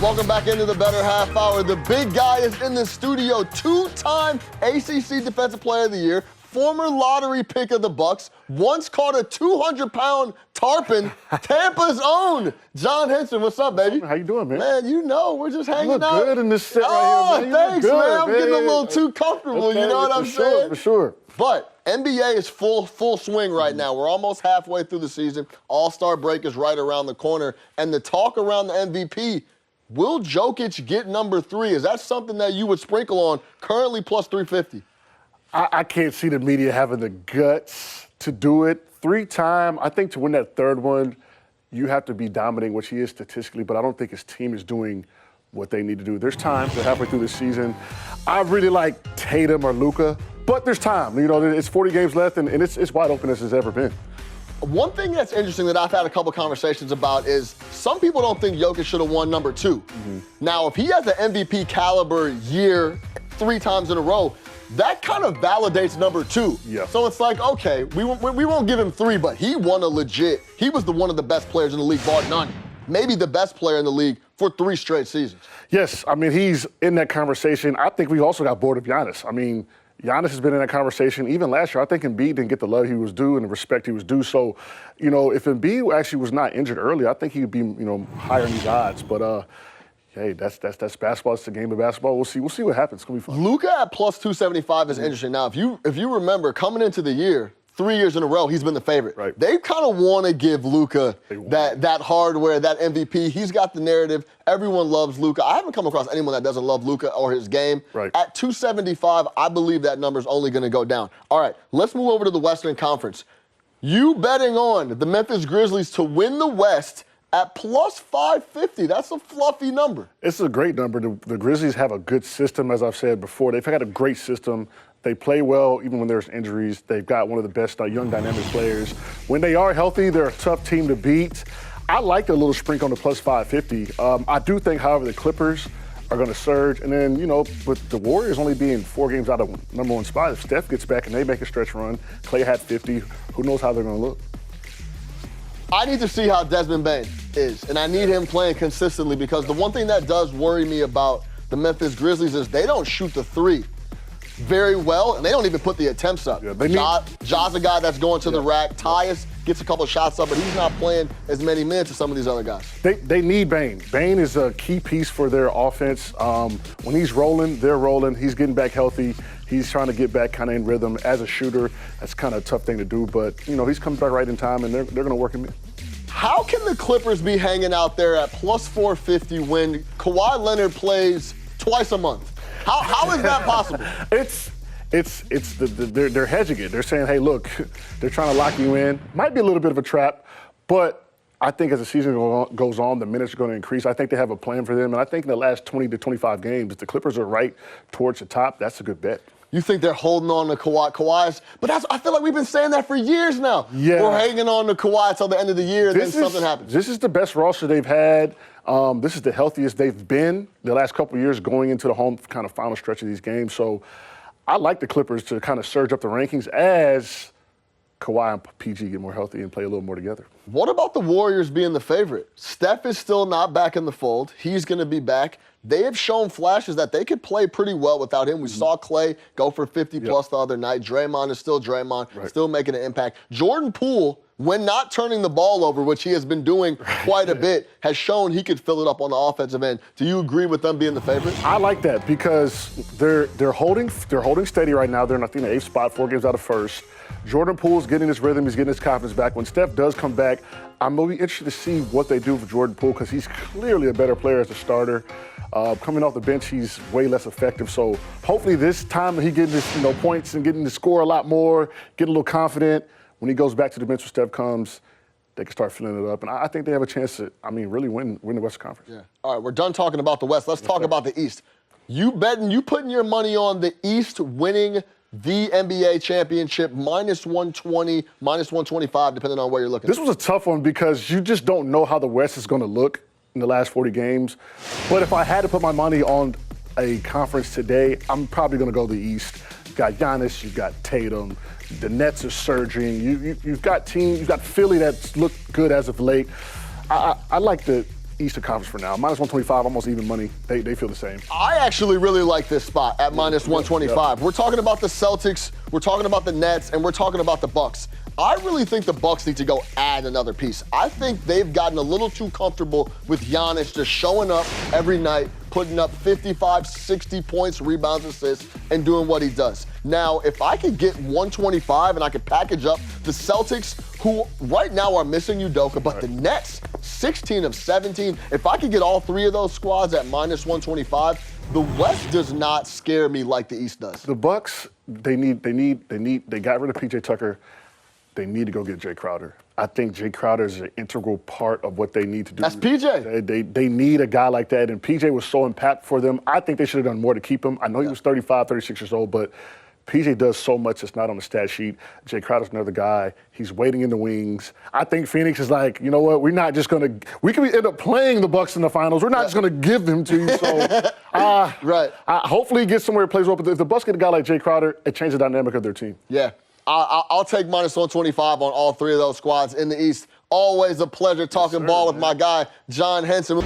Welcome back into the Bettor Half Hour. The big guy is in the studio, two-time ACC Defensive Player of the Year, former lottery pick of the Bucks, once caught a 200-pound tarpon, Tampa's own John Henson. What's up, baby? How you doing, man? Man, you know, we're just hanging out. You look good in this set right here, man. Thanks, man. I'm getting a little too comfortable, okay, you know what I'm saying? For sure. But NBA is full swing right now. We're almost halfway through the season. All-Star break is right around the corner. And the talk around the MVP, will Jokic get number 3? Is that something that you would sprinkle on, currently plus 350? I can't see the media having the guts to do it. 3-time, I think to win that third one, you have to be dominating, which he is statistically, but I don't think his team is doing what they need to do. There's times they're halfway through the season. I really like Tatum or Luka, but there's time. You know, it's 40 games left, and it's wide open as it's ever been. One thing that's interesting that I've had a couple conversations about is some people don't think Jokic should have won number 2. Now, if he has an MVP caliber year 3 times in a row, that kind of validates number 2. Yeah. So it's like, okay, we won't give him 3, but he won a legit. He was one of the best players in the league, bar none. Maybe the best player in the league for 3 straight seasons. Yes, I mean, he's in that conversation. I think we also got bored of Giannis. I mean, Giannis has been in that conversation even last year. I think Embiid didn't get the love he was due and the respect he was due. So, you know, if Embiid actually was not injured early, I think he would be, you know, higher in these odds. But, hey, that's basketball. It's the game of basketball. We'll see what happens. It's gonna be fun. Luka at plus 275 is interesting. Now, if you remember coming into the year, 3 years in a row, he's been the favorite. Right. They kind of want to give Luka that hardware, that MVP. He's got the narrative. Everyone loves Luka. I haven't come across anyone that doesn't love Luka or his game. Right. At 275, I believe that number's only going to go down. All right, let's move over to the Western Conference. You betting on the Memphis Grizzlies to win the West at plus 550. That's a fluffy number. It's a great number. The Grizzlies have a good system, as I've said before. They've had a great system. They play well even when there's injuries. They've got one of the best young dynamic players. When they are healthy, they're a tough team to beat. I like the little sprinkle on the plus 550. I do think, however, the Clippers are going to surge. And then, you know, with the Warriors only being 4 games out of number 1 spot, if Steph gets back and they make a stretch run, Klay had 50, who knows how they're going to look. I need to see how Desmond Bane is, and I need him playing consistently because the one thing that does worry me about the Memphis Grizzlies is they don't shoot the 3 very well, and they don't even put the attempts up. Yeah, Ja's a guy that's going to the rack. Tyus gets a couple shots up, but he's not playing as many minutes as some of these other guys. They need Bane. Bane is a key piece for their offense. When he's rolling, they're rolling. He's getting back healthy. He's trying to get back kind of in rhythm. As a shooter, that's kind of a tough thing to do, but, you know, he's coming back right in time, and they're going to work him in. How can the Clippers be hanging out there at plus 450 when Kawhi Leonard plays twice a month? How is that possible? They're hedging it. They're saying, hey, look, they're trying to lock you in. Might be a little bit of a trap, but I think as the season goes on, the minutes are going to increase. I think they have a plan for them, and I think in the last 20 to 25 games, if the Clippers are right towards the top, that's a good bet. You think they're holding on to Kawhi's? But I feel like we've been saying that for years now. Yeah. We're hanging on to Kawhi until the end of the year, and then something happens. This is the best roster they've had. This is the healthiest they've been the last couple of years going into the home kind of final stretch of these games. So I like the Clippers to kind of surge up the rankings as Kawhi and PG get more healthy and play a little more together. What about the Warriors being the favorite? Steph is still not back in the fold. He's going to be back. They have shown flashes that they could play pretty well without him. We saw Klay go for 50-plus the other night. Draymond is still Draymond, still making an impact. Jordan Poole, when not turning the ball over, which he has been doing quite a bit, has shown he could fill it up on the offensive end. Do you agree with them being the favorite? I like that because they're holding steady right now. They're in, I think, the 8th spot, 4 games out of first. Jordan Poole's getting his rhythm. He's getting his confidence back. When Steph does come back, I'm going to be interested to see what they do for Jordan Poole because he's clearly a better player as a starter. Coming off the bench, he's way less effective. So hopefully this time he getting his points and getting to score a lot more, get a little confident. When he goes back to the bench when Steph comes, they can start filling it up. And I think they have a chance to, really win the Western Conference. Yeah. All right, we're done talking about the West. Let's talk about the East. You putting your money on the East winning the NBA championship, minus 120, minus 125, depending on where you're looking. This was a tough one because you just don't know how the West is going to look in the last 40 games. But if I had to put my money on a conference today, I'm probably going to go the East. You've got Giannis, you've got Tatum, the Nets are surging. You've got teams, you've got Philly that's looked good as of late. I like the Eastern Conference for now. Minus 125, almost even money. They feel the same. I actually really like this spot at minus 125. We're talking about the Celtics, we're talking about the Nets, and we're talking about the Bucks. I really think the Bucks need to go add another piece. I think they've gotten a little too comfortable with Giannis just showing up every night, putting up 55, 60 points, rebounds, assists, and doing what he does. Now, if I could get 125 and I could package up the Celtics, who right now are missing Udoka, but the Nets, 16 of 17. If I could get all three of those squads at minus 125, the West does not scare me like the East does. The Bucks, they got rid of PJ Tucker. They need to go get Jay Crowder. I think Jay Crowder is an integral part of what they need to do. That's PJ. They need a guy like that, and PJ was so impactful for them. I think they should have done more to keep him. I know he was 35, 36 years old, but PJ does so much that's not on the stat sheet. Jay Crowder's another guy. He's waiting in the wings. I think Phoenix is like, you know what? We're not just going to – we could end up playing the Bucks in the finals. We're not just going to give them to you. So, right. Hopefully he gets somewhere he plays well. But if the Bucks get a guy like Jay Crowder, it changes the dynamic of their team. Yeah. I'll take minus 125 on all three of those squads in the East. Always a pleasure talking ball with my guy, John Henson.